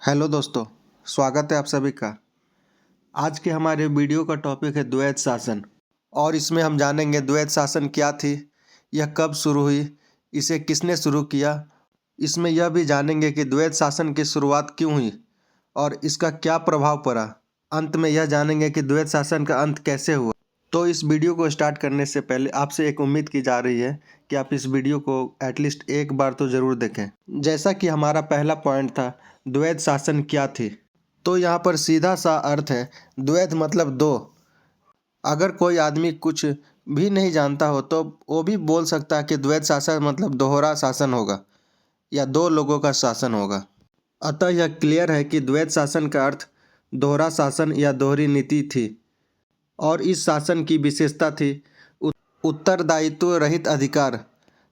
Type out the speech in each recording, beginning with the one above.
Hello दोस्तों, स्वागत है आप सभी का। आज के हमारे वीडियो का टॉपिक है द्वैत शासन और इसमें हम जानेंगे द्वैत शासन क्या थी, यह कब शुरू हुई, इसे किसने शुरू किया। इसमें यह भी जानेंगे कि द्वैत शासन की शुरुआत क्यों हुई और इसका क्या प्रभाव पड़ा। अंत में यह जानेंगे कि द्वैत शासन का अंत कैसे हुआ। तो इस वीडियो को स्टार्ट करने से पहले आपसे एक उम्मीद की जा रही है कि आप इस वीडियो को एटलीस्ट एक बार तो ज़रूर देखें। जैसा कि हमारा पहला पॉइंट था, द्वैत शासन क्या थी, तो यहाँ पर सीधा सा अर्थ है द्वैत मतलब दो। अगर कोई आदमी कुछ भी नहीं जानता हो तो वो भी बोल सकता है कि द्वैत शासन मतलब दोहरा शासन होगा या दो लोगों का शासन होगा। अतः यह क्लियर है कि द्वैत शासन का अर्थ दोहरा शासन या दोहरी नीति थी और इस शासन की विशेषता थी उत्तरदायित्व रहित अधिकार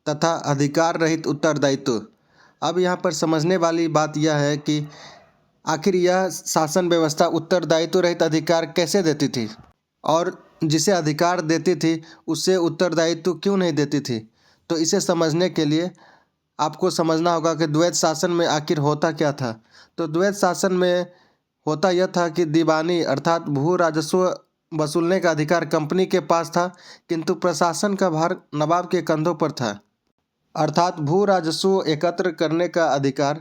तथा अधिकार रहित उत्तरदायित्व। अब यहाँ पर समझने वाली बात यह है कि आखिर यह शासन व्यवस्था उत्तरदायित्व रहित अधिकार कैसे देती थी और जिसे अधिकार देती थी उससे उत्तरदायित्व क्यों नहीं देती थी। तो इसे समझने के लिए आपको समझना होगा कि द्वैत शासन में आखिर होता क्या था। तो द्वैत शासन में होता यह था कि दीवानी अर्थात भू राजस्व वसूलने का अधिकार कंपनी के पास था, किंतु प्रशासन का भार नवाब के कंधों पर था। अर्थात भू राजस्व एकत्र करने का अधिकार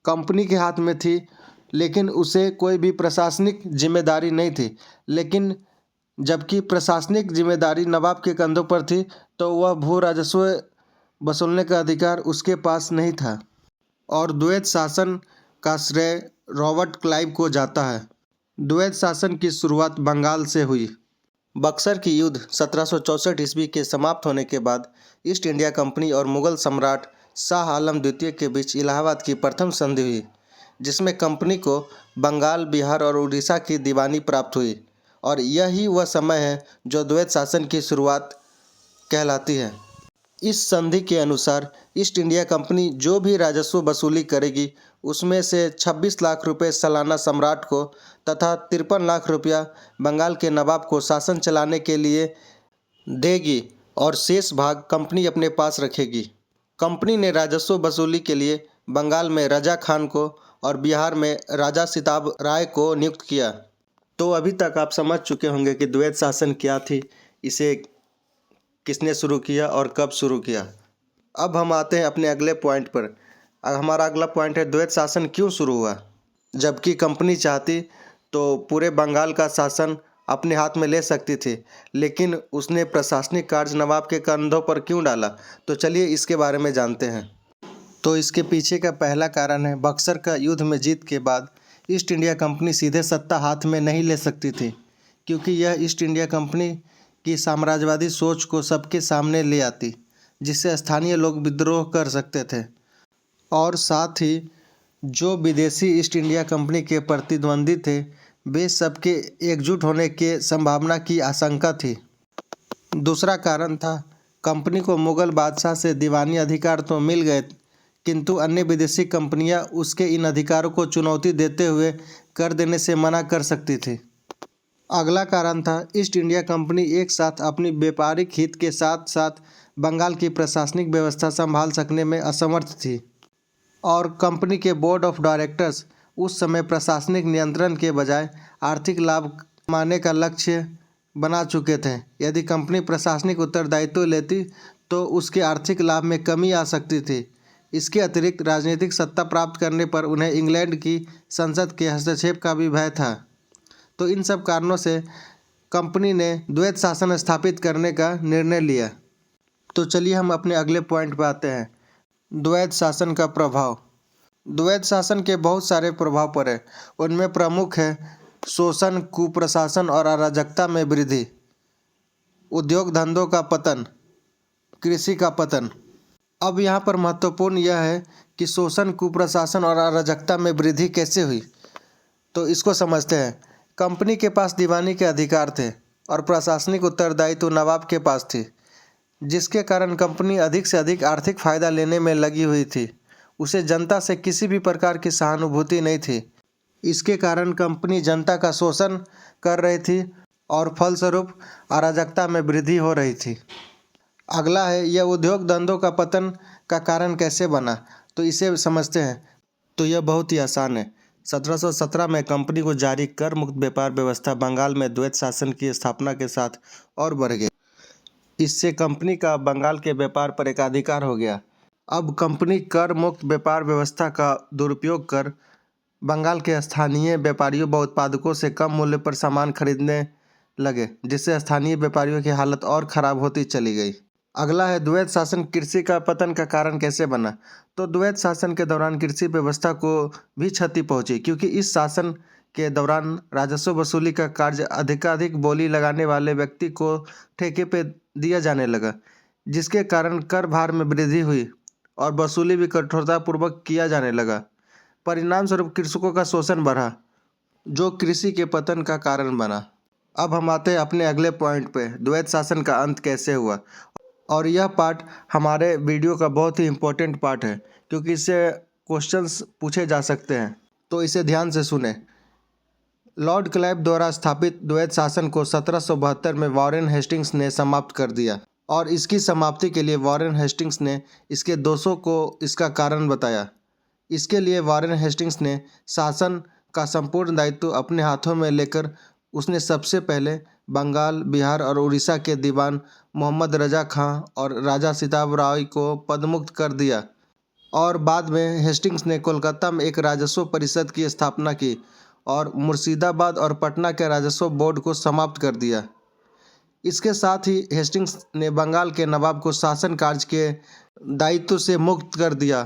कंपनी के हाथ में थी, लेकिन उसे कोई भी प्रशासनिक जिम्मेदारी नहीं थी। लेकिन जबकि प्रशासनिक जिम्मेदारी नवाब के कंधों पर थी, तो वह भू राजस्व वसूलने का अधिकार उसके पास नहीं था। और द्वैत शासन का श्रेय रॉबर्ट क्लाइव को जाता है। द्वैत शासन की शुरुआत बंगाल से हुई। बक्सर की युद्ध 1764 ईस्वी के समाप्त होने के बाद ईस्ट इंडिया कंपनी और मुगल सम्राट शाह आलम द्वितीय के बीच इलाहाबाद की प्रथम संधि हुई, जिसमें कंपनी को बंगाल, बिहार और उड़ीसा की दीवानी प्राप्त हुई। और यही वह समय है जो द्वैत शासन की शुरुआत कहलाती है। इस संधि के अनुसार ईस्ट इंडिया कंपनी जो भी राजस्व वसूली करेगी उसमें से 26 लाख रुपए सालाना सम्राट को तथा 53 लाख रुपया बंगाल के नवाब को शासन चलाने के लिए देगी और शेष भाग कंपनी अपने पास रखेगी। कंपनी ने राजस्व वसूली के लिए बंगाल में रजा खान को और बिहार में राजा सिताब राय को नियुक्त किया। तो अभी तक आप समझ चुके होंगे कि द्वैत शासन क्या थी, इसे किसने शुरू किया और कब शुरू किया। अब हम आते हैं अपने अगले पॉइंट पर। हमारा अगला पॉइंट है द्वैत शासन क्यों शुरू हुआ। जबकि कंपनी चाहती तो पूरे बंगाल का शासन अपने हाथ में ले सकती थी, लेकिन उसने प्रशासनिक कार्य नवाब के कंधों पर क्यों डाला। तो चलिए इसके बारे में जानते हैं। तो इसके पीछे का पहला कारण है बक्सर का युद्ध में जीत के बाद ईस्ट इंडिया कंपनी सीधे सत्ता हाथ में नहीं ले सकती थी, क्योंकि यह ईस्ट इंडिया कंपनी की साम्राज्यवादी सोच को सबके सामने ले आती, जिससे स्थानीय लोग विद्रोह कर सकते थे और साथ ही जो विदेशी ईस्ट इंडिया कंपनी के प्रतिद्वंदी थे वे सबके एकजुट होने के संभावना की आशंका थी। दूसरा कारण था कंपनी को मुगल बादशाह से दीवानी अधिकार तो मिल गए, किंतु अन्य विदेशी कंपनियां उसके इन अधिकारों को चुनौती देते हुए कर देने से मना कर सकती थी। अगला कारण था ईस्ट इंडिया कंपनी एक साथ अपनी व्यापारिक हित के साथ साथ बंगाल की प्रशासनिक व्यवस्था संभाल सकने में असमर्थ थी और कंपनी के बोर्ड ऑफ डायरेक्टर्स उस समय प्रशासनिक नियंत्रण के बजाय आर्थिक लाभ कमाने का लक्ष्य बना चुके थे। यदि कंपनी प्रशासनिक उत्तरदायित्व लेती तो उसके आर्थिक लाभ में कमी आ सकती थी। इसके अतिरिक्त राजनीतिक सत्ता प्राप्त करने पर उन्हें इंग्लैंड की संसद के हस्तक्षेप का भी भय था। तो इन सब कारणों से कंपनी ने द्वैत शासन स्थापित करने का निर्णय लिया। तो चलिए हम अपने अगले पॉइंट पर आते हैं, द्वैत शासन का प्रभाव। द्वैत शासन के बहुत सारे प्रभाव पड़े, उनमें प्रमुख है शोषण, कुप्रशासन और अराजकता में वृद्धि, उद्योग धंधों का पतन, कृषि का पतन। अब यहाँ पर महत्वपूर्ण यह है कि शोषण, कुप्रशासन और अराजकता में वृद्धि कैसे हुई, तो इसको समझते हैं। कंपनी के पास दीवानी के अधिकार थे और प्रशासनिक उत्तरदायित्व नवाब के पास थी, जिसके कारण कंपनी अधिक से अधिक आर्थिक फायदा लेने में लगी हुई थी। उसे जनता से किसी भी प्रकार की सहानुभूति नहीं थी। इसके कारण कंपनी जनता का शोषण कर रही थी और फलस्वरूप अराजकता में वृद्धि हो रही थी। अगला है यह उद्योग धंधों का पतन का कारण कैसे बना, तो इसे समझते हैं। तो यह बहुत ही आसान है। 1717 में कंपनी को जारी कर मुक्त व्यापार व्यवस्था बंगाल में द्वैत शासन की स्थापना के साथ और बढ़ गई। इससे कंपनी का बंगाल के व्यापार पर एकाधिकार हो गया। अब कंपनी कर मुक्त व्यापार व्यवस्था का दुरुपयोग कर बंगाल के स्थानीय व्यापारियों व उत्पादकों से कम मूल्य पर सामान खरीदने लगे, जिससे स्थानीय व्यापारियों की हालत और खराब होती चली गई। अगला है द्वैत शासन कृषि का पतन का कारण कैसे बना। तो द्वैत शासन के दौरान कृषि व्यवस्था को भी क्षति पहुंची, क्योंकि इस शासन के दौरान राजस्व वसूली का कार्य अधिकाधिक बोली लगाने वाले व्यक्ति को ठेके पे दिया जाने लगा, जिसके कारण कर भार में वृद्धि हुई और वसूली भी कठोरतापूर्वक किया जाने लगा। परिणाम स्वरूप कृषकों का शोषण बढ़ा, जो कृषि के पतन का कारण बना। अब हम आते हैं अपने अगले पॉइंट पे, द्वैत शासन का अंत कैसे हुआ। और यह पार्ट हमारे वीडियो का बहुत ही इम्पोर्टेंट पार्ट है, क्योंकि इससे क्वेश्चंस पूछे जा सकते हैं, तो इसे ध्यान से सुने। लॉर्ड क्लाइव द्वारा स्थापित द्वैत शासन को 1772 में वॉरेन हेस्टिंग्स ने समाप्त कर दिया, और इसकी समाप्ति के लिए वॉरेन हेस्टिंग्स ने इसके दोषों को इसका कारण बताया। इसके लिए वॉरेन हेस्टिंग्स ने शासन का संपूर्ण दायित्व अपने हाथों में लेकर उसने सबसे पहले बंगाल, बिहार और उड़ीसा के दीवान मोहम्मद रजा खां और राजा सिताब राय को पदमुक्त कर दिया, और बाद में हेस्टिंग्स ने कोलकाता में एक राजस्व परिषद की स्थापना की और मुर्शिदाबाद और पटना के राजस्व बोर्ड को समाप्त कर दिया। इसके साथ ही हेस्टिंग्स ने बंगाल के नवाब को शासन कार्य के दायित्व से मुक्त कर दिया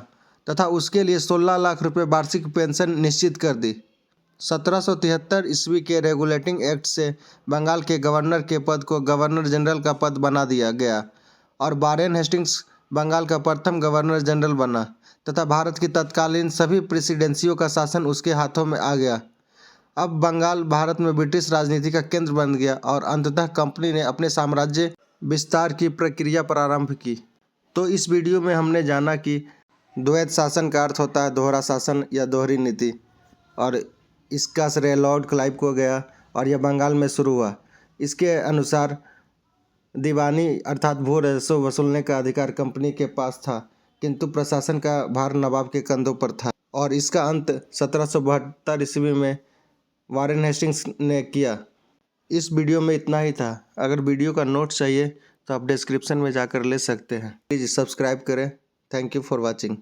तथा उसके लिए 16 लाख रुपए वार्षिक पेंशन निश्चित कर दी। 1773 ईस्वी के रेगुलेटिंग एक्ट से बंगाल के गवर्नर के पद को गवर्नर जनरल का पद बना दिया गया और वॉरेन हेस्टिंग्स बंगाल का प्रथम गवर्नर जनरल बना तथा भारत की तत्कालीन सभी प्रेसिडेंसियों का शासन उसके हाथों में आ गया। अब बंगाल भारत में ब्रिटिश राजनीति का केंद्र बन गया और अंततः कंपनी ने अपने साम्राज्य विस्तार की प्रक्रिया प्रारंभ की। तो इस वीडियो में हमने जाना कि द्वैत शासन का अर्थ होता है दोहरा शासन या दोहरी नीति, और इसका श्रेय लॉर्ड क्लाइव को गया और यह बंगाल में शुरू हुआ। इसके अनुसार दीवानी अर्थात भू राजस्व वसूलने का अधिकार कंपनी के पास था, किंतु प्रशासन का भार नवाब के कंधों पर था, और इसका अंत 1772 ईस्वी में वॉरेन हेस्टिंग्स ने किया। इस वीडियो में इतना ही था। अगर वीडियो का नोट चाहिए तो आप डिस्क्रिप्शन में जाकर ले सकते हैं। प्लीज़ सब्सक्राइब करें। Thank you for watching.